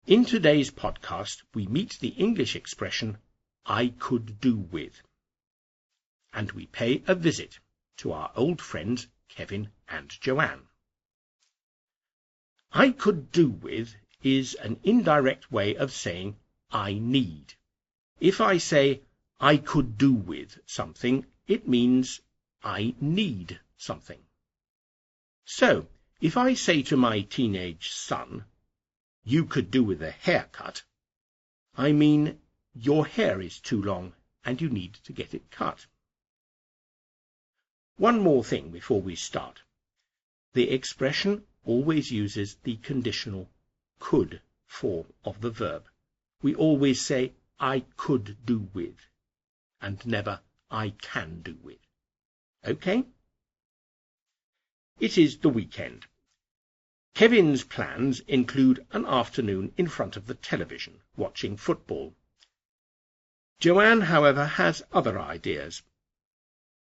In today's podcast, we meet the English expression, I could do with. And we pay a visit to our old friends, Kevin and Joanne. I could do with is an indirect way of saying I need. If I say I could do with something, it means I need something. So, if I say to my teenage son, you could do with a haircut, I mean your hair is too long and you need to get it cut. One more thing before we start. The expression always uses the conditional could form of the verb. We always say I could do with and never I can do with. Okay? It is the weekend. Kevin's plans include an afternoon in front of the television, watching football. Joanne, however, has other ideas.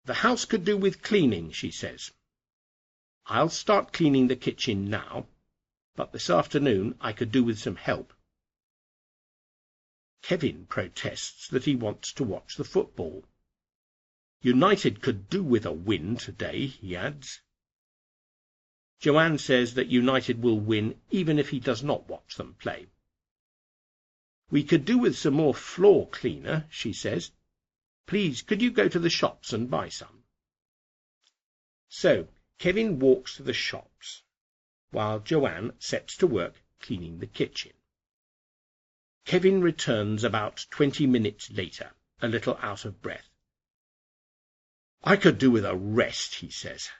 The house could do with cleaning, she says. I'll start cleaning the kitchen now, but this afternoon I could do with some help. Kevin protests that he wants to watch the football. United could do with a win today, he adds. Joanne says that United will win even if he does not watch them play. We could do with some more floor cleaner, she says. Please, could you go to the shops and buy some? So, Kevin walks to the shops, while Joanne sets to work cleaning the kitchen. Kevin returns about 20 minutes later, a little out of breath. I could do with a rest, he says,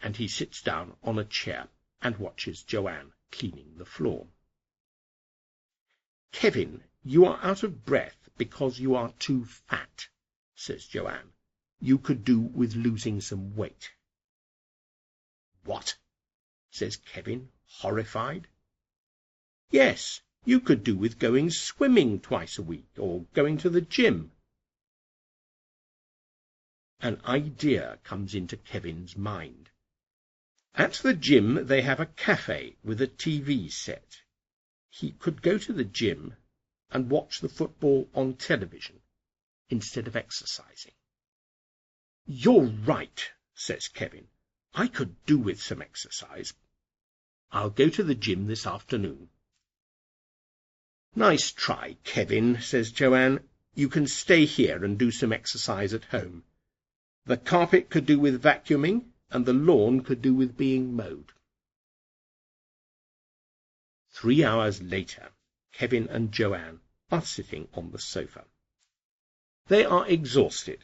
and he sits down on a chair and watches Joanne cleaning the floor. Kevin, you are out of breath because you are too fat, says Joanne. You could do with losing some weight. What? Says Kevin, horrified. Yes, you could do with going swimming twice a week or going to the gym. An idea comes into Kevin's mind. At the gym they have a cafe with a TV set. He could go to the gym and watch the football on television instead of exercising. You're right, says Kevin. I could do with some exercise. I'll go to the gym this afternoon. Nice try, Kevin, says Joanne. You can stay here and do some exercise at home. The carpet could do with vacuuming, and the lawn could do with being mowed. 3 hours later, Kevin and Joanne are sitting on the sofa. They are exhausted,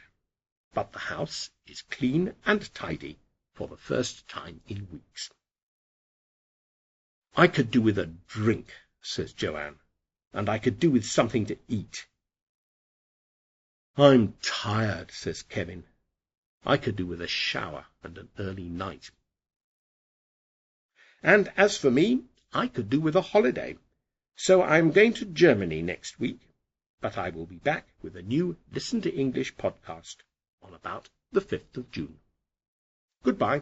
but the house is clean and tidy for the first time in weeks. I could do with a drink, says Joanne, and I could do with something to eat. I'm tired, says Kevin. I could do with a shower and an early night. And as for me, I could do with a holiday. So I'm going to Germany next week, but I will be back with a new Listen to English podcast on about the 5th of June. Goodbye.